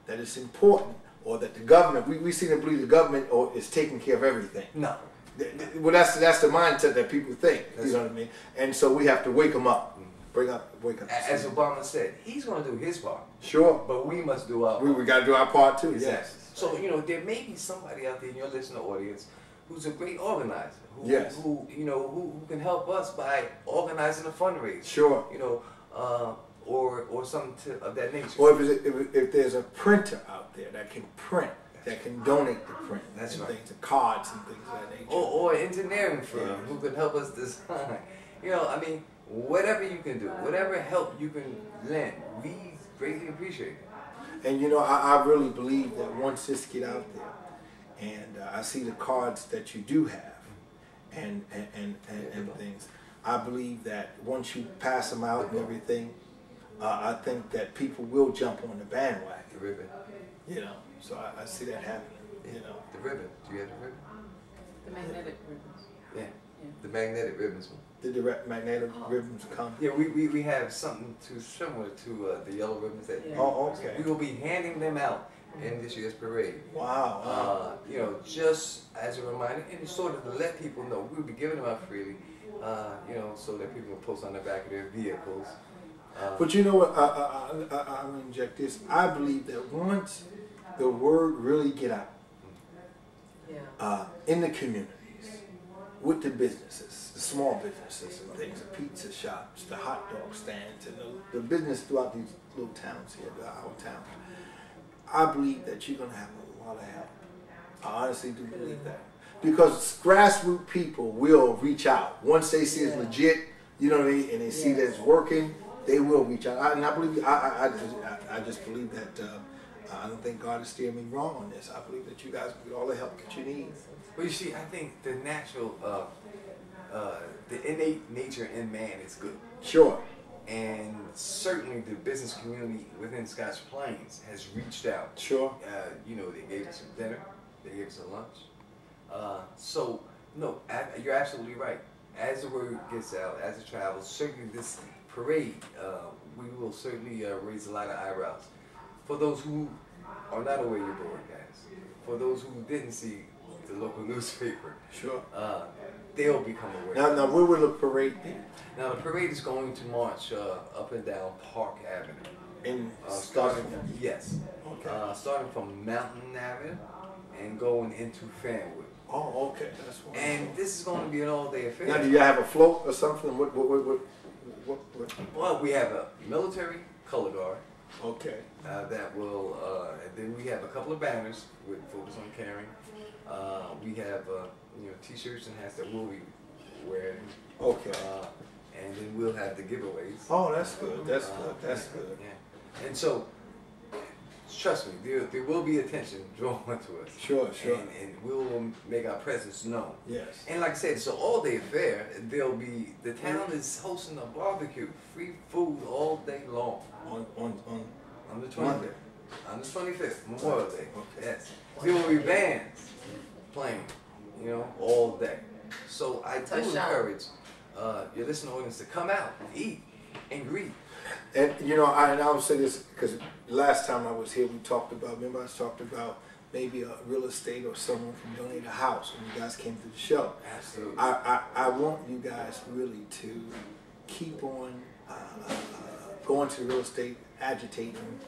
that is important, or that the government, we seem to believe the government is taking care of everything. No. Well, that's the mindset that people think. That's you know what I mean? And so we have to wake them up. Wake up. As Obama said, he's going to do his part. Sure. But we must do our part. We got to do our part too. Exactly. Yes. So, you know, there may be somebody out there in your listener audience who's a great organizer. Who can help us by organizing a fundraiser. Sure. You know, or something of that nature. Or if there's a printer out there that can print, that can donate the print. That's right. Things, the cards and things of that nature. Or an engineering firm who can help us design. You know, I mean, whatever you can do, whatever help you can lend, we greatly appreciate it. And you know, I really believe that once this get out there, and I see the cards that you do have, and things, I believe that once you pass them out and everything, I think that people will jump on the bandwagon. The ribbon. You know, so I see that happening. You know, the ribbon. Do you have the ribbon? The magnetic ribbons. Yeah. The magnetic ribbons. The direct magnetic ribbons come. Yeah, we have something similar to the yellow ribbons that. Yeah. Oh, okay. We will be handing them out in this year's parade. Wow. You know, just as a reminder, and sort of to let people know, we'll be giving them out freely. You know, so that people can post on the back of their vehicles. But you know what? I'll inject this. I believe that once the word really get out in the communities, with the businesses, the small businesses and things, the pizza shops, the hot dog stands, and the business throughout these little towns here, our towns, I believe that you're going to have a lot of help. I honestly do believe that. Because grassroots people will reach out. Once they see it's legit, you know what I mean, and they see that it's working, they will reach out. And I believe, I just believe that, I don't think God is steering me wrong on this. I believe that you guys will get all the help that you need. Well, you see, I think the natural, the innate nature in man is good. Sure. And certainly the business community within Scotch Plains has reached out. Sure. You know, they gave us some dinner, they gave us a lunch. So, no, you're absolutely right. As the word gets out, as it travels, certainly this parade, we will certainly raise a lot of eyebrows. For those who are not aware you're broadcast, for those who didn't see the local newspaper, sure, they'll become aware. Now where will the parade be? Now the parade is going to march up and down Park Avenue. In starting yes, okay. Starting from Mountain Avenue and going into Fanwood. Oh, okay, that's wonderful. And this is going to be an all-day affair. Now, do you have a float or something? What? Well, we have a military color guard. Okay. That will, and then we have a couple of banners with Focus on Caring. We have, you know, T-shirts and hats that we'll be wearing. Okay. And then we'll have the giveaways. Oh, that's good. That's good. That's good. Yeah. And so, trust me, there will be attention drawn to us. Sure, sure. And we'll make our presence known. Yes. And like I said, it's an all-day affair. There'll be, the town is hosting a barbecue, free food all day long. On the 25th. On the 25th, Memorial Day. Okay. Yes. There will be bands playing, you know, all day. So I do encourage your listening audience to come out, eat, and greet. And you know, I'll say this because last time I was here, we talked about. Remember, I talked about maybe a real estate or someone can donate a house when you guys came to the show. Absolutely. I want you guys really to keep on going to real estate, agitating,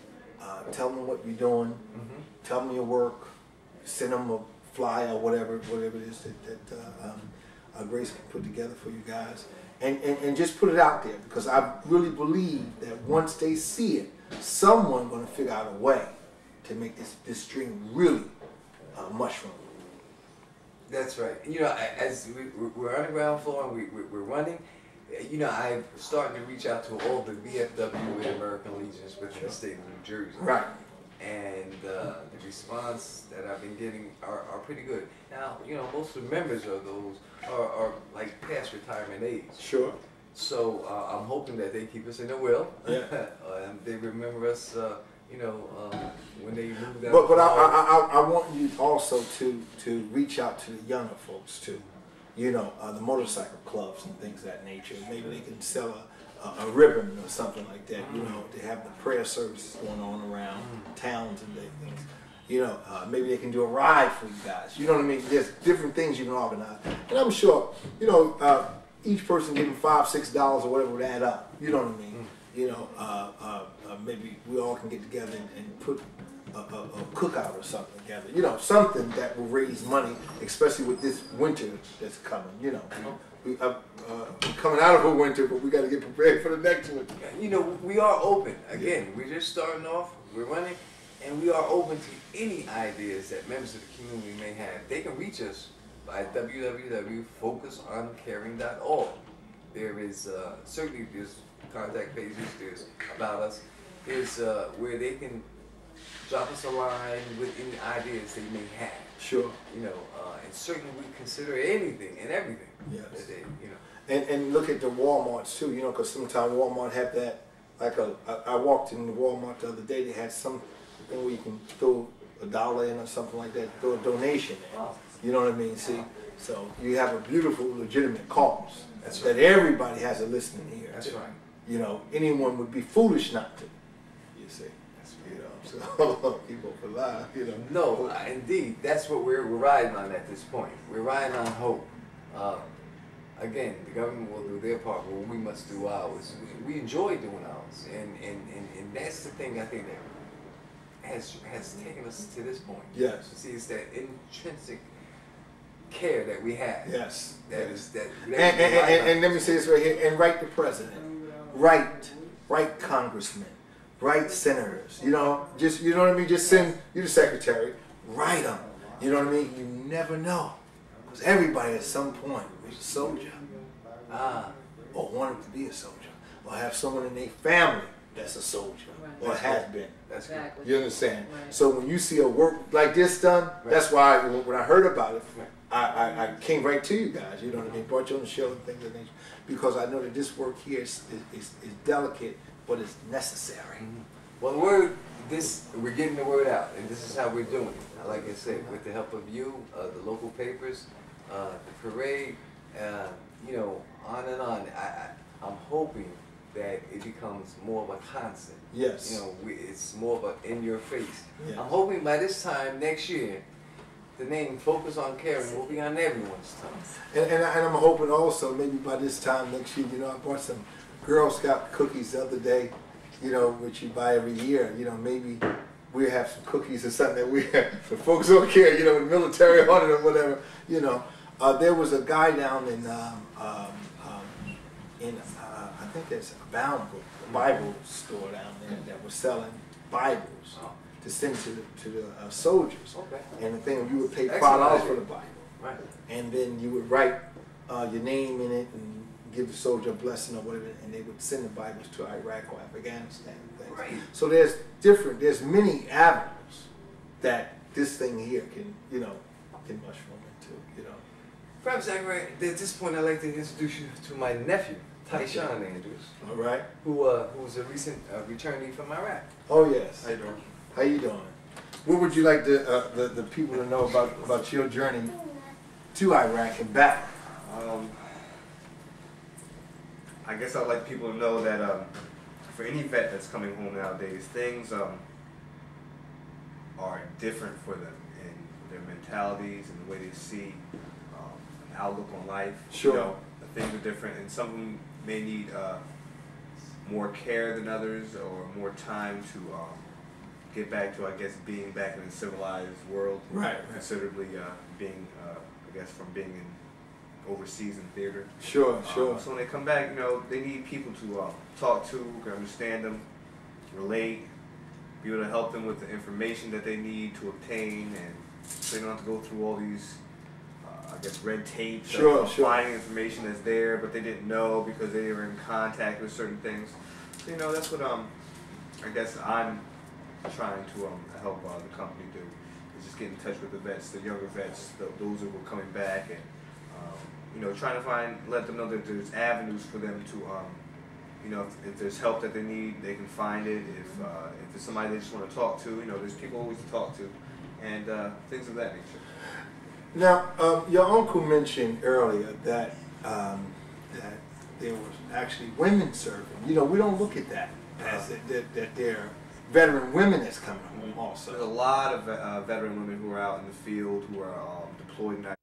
tell them what you're doing, tell them your work, send them a flyer or whatever it is that Grace can put together for you guys. And just put it out there, because I really believe that once they see it, someone's going to figure out a way to make this dream really mushroom. That's right. You know, as we're on the ground floor and we're running, you know, I'm starting to reach out to all the VFW and American Legions within the state of New Jersey. Right. And the response that I've been getting are pretty good. Now, you know, most of the members of those are like past retirement age. Sure. So I'm hoping that they keep us in the will. Yeah. And they remember us, you know, when they move down. But I want you also to reach out to the younger folks too. You know, the motorcycle clubs and things of that nature. Maybe they can sell a ribbon or something like that. You know, they have the prayer services going on around towns and things. You know, maybe they can do a ride for you guys. You know what I mean? There's different things you can organize. And I'm sure, you know, each person giving $5, $6 or whatever would add up. You know what I mean? You know, maybe we all can get together and put a cookout or something together. You know, something that will raise money, especially with this winter that's coming. You know, we're coming out of a winter, but we got to get prepared for the next one. You know, we are open. Again, we're just starting off. We're running. And we are open to any ideas that members of the community may have. They can reach us by www.focusoncaring.org. There is certainly there's contact pages, there's about us, there's where they can drop us a line with any ideas they may have. Sure. You know, and certainly we consider anything and everything. Yes. That they, you know. And look at the Walmarts too. You know, because sometimes Walmart have that. Like I walked in the Walmart the other day. They had some. Where you can throw $1 in or something like that, throw a donation in. You know what I mean? See, so you have a beautiful, legitimate cause. That's right. That everybody has a listening ear. That's right. You know, anyone would be foolish not to. You see, that's right. You know, so people for life. You know. No, indeed, that's what we're riding on at this point. We're riding on hope. Again, the government will do their part, but we must do ours. We enjoy doing ours, and that's the thing I think that has taken us to this point. Yes. See, it's that intrinsic care that we have. Yes. And let me say this right here. And write the president, write congressmen, write senators. You know, just you know what I mean. Just send you the secretary. Write them. You know what I mean. You never know, because everybody at some point was a soldier, or wanted to be a soldier, or have someone in their family that's a soldier, or has been. That's Exactly. You understand? Right. So when you see a work like this done, that's why when I heard about it, I came right to you guys. You know what I mean? Brought you on the show and things of that nature, because I know that this work here is delicate, but it's necessary. Well, we're getting the word out, and this is how we're doing it. Like I said, with the help of you, the local papers, the parade, you know, on and on. I'm hoping that it becomes more of a constant. Yes. You know, it's more of a in your face. Yes. I'm hoping by this time next year, the name Focus on Caring will be on everyone's tongue. And I'm hoping also maybe by this time next year, you know, I bought some Girl Scout cookies the other day, you know, which you buy every year. You know, maybe we'll have some cookies or something that we have for Folks Who Care, you know, with military on it or whatever. You know, there was a guy down in I think there's a Bible store down there that was selling Bibles to send to the soldiers. Okay. And the thing, you would pay $5 for the Bible. Right. And then you would write your name in it and give the soldier a blessing or whatever, and they would send the Bibles to Iraq or Afghanistan and things. Right. So there's many avenues that this thing here can, you know, can mushroom into, you know. Perhaps, Zachary, at this point I'd like to introduce you to my nephew, Tyshawn Andrews. All right. Who's a recent returnee from Iraq. Oh yes. How you doing? How you doing? What would you like the people to know about your journey to Iraq and back? I guess I'd like people to know that for any vet that's coming home nowadays, things are different for them in their mentalities and the way they see an outlook on life. Sure. You know, things are different, and some of them may need more care than others, or more time to get back to, I guess, being back in a civilized world. Right. Considerably being, I guess, from being in overseas in theater. Sure. So when they come back, you know, they need people to talk to, who can understand them, relate, be able to help them with the information that they need to obtain, and so they don't have to go through all these, I guess, red tape of finding information that's there, but they didn't know because they were in contact with certain things. So, you know, that's what I guess I'm trying to help the company do, is just get in touch with the vets, the younger vets, those who were coming back, and you know, trying to let them know that there's avenues for them to, you know, if there's help that they need, they can find it. If there's somebody they just want to talk to, you know, there's people always to talk to, and things of that nature. Now, your uncle mentioned earlier that that there was actually women serving. You know, we don't look at that as that they're veteran women that's coming home also. There's a lot of veteran women who are out in the field, who are deployed in